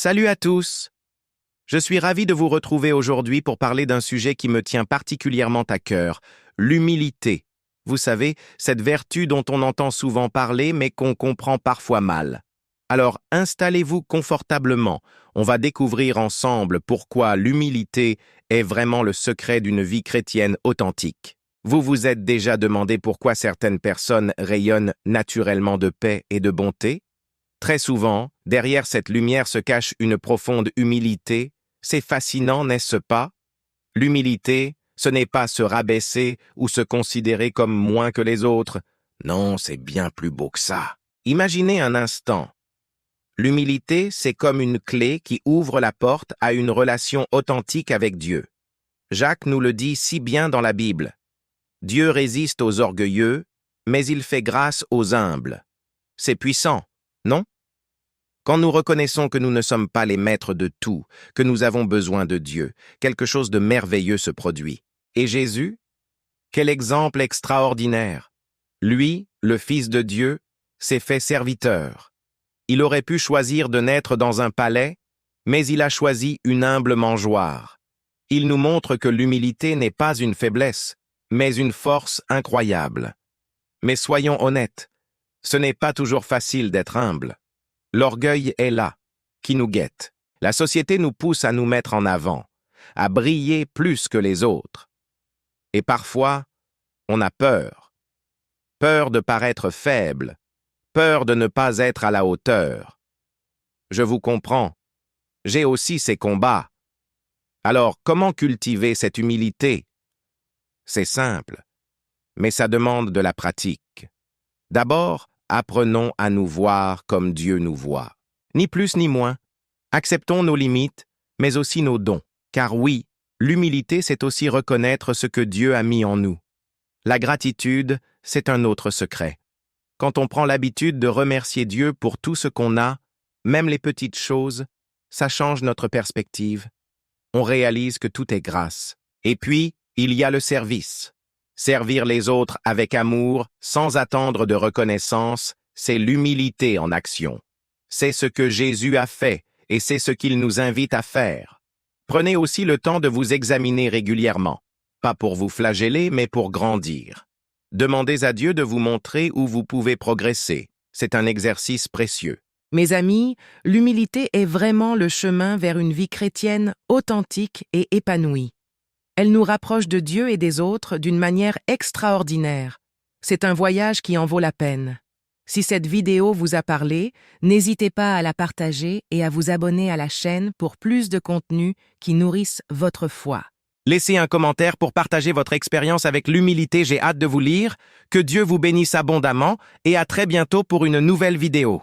Salut à tous! Je suis ravi de vous retrouver aujourd'hui pour parler d'un sujet qui me tient particulièrement à cœur, l'humilité. Vous savez, cette vertu dont on entend souvent parler mais qu'on comprend parfois mal. Alors installez-vous confortablement, on va découvrir ensemble pourquoi l'humilité est vraiment le secret d'une vie chrétienne authentique. Vous vous êtes déjà demandé pourquoi certaines personnes rayonnent naturellement de paix et de bonté? Très souvent, derrière cette lumière se cache une profonde humilité. C'est fascinant, n'est-ce pas? L'humilité, ce n'est pas se rabaisser ou se considérer comme moins que les autres. Non, c'est bien plus beau que ça. Imaginez un instant. L'humilité, c'est comme une clé qui ouvre la porte à une relation authentique avec Dieu. Jacques nous le dit si bien dans la Bible. Dieu résiste aux orgueilleux, mais il fait grâce aux humbles. C'est puissant, non? Quand nous reconnaissons que nous ne sommes pas les maîtres de tout, que nous avons besoin de Dieu, quelque chose de merveilleux se produit. Et Jésus? Quel exemple extraordinaire! Lui, le Fils de Dieu, s'est fait serviteur. Il aurait pu choisir de naître dans un palais, mais il a choisi une humble mangeoire. Il nous montre que l'humilité n'est pas une faiblesse, mais une force incroyable. Mais soyons honnêtes, ce n'est pas toujours facile d'être humble. L'orgueil est là, qui nous guette. La société nous pousse à nous mettre en avant, à briller plus que les autres. Et parfois, on a peur. Peur de paraître faible, peur de ne pas être à la hauteur. Je vous comprends. J'ai aussi ces combats. Alors, comment cultiver cette humilité? C'est simple, mais ça demande de la pratique. D'abord, apprenons à nous voir comme Dieu nous voit. Ni plus ni moins. Acceptons nos limites, mais aussi nos dons. Car oui, l'humilité, c'est aussi reconnaître ce que Dieu a mis en nous. La gratitude, c'est un autre secret. Quand on prend l'habitude de remercier Dieu pour tout ce qu'on a, même les petites choses, ça change notre perspective. On réalise que tout est grâce. Et puis, il y a le service. Servir les autres avec amour, sans attendre de reconnaissance, c'est l'humilité en action. C'est ce que Jésus a fait et c'est ce qu'il nous invite à faire. Prenez aussi le temps de vous examiner régulièrement, pas pour vous flageller, mais pour grandir. Demandez à Dieu de vous montrer où vous pouvez progresser. C'est un exercice précieux. Mes amis, l'humilité est vraiment le chemin vers une vie chrétienne authentique et épanouie. Elle nous rapproche de Dieu et des autres d'une manière extraordinaire. C'est un voyage qui en vaut la peine. Si cette vidéo vous a parlé, n'hésitez pas à la partager et à vous abonner à la chaîne pour plus de contenus qui nourrissent votre foi. Laissez un commentaire pour partager votre expérience avec l'humilité, j'ai hâte de vous lire. Que Dieu vous bénisse abondamment et à très bientôt pour une nouvelle vidéo.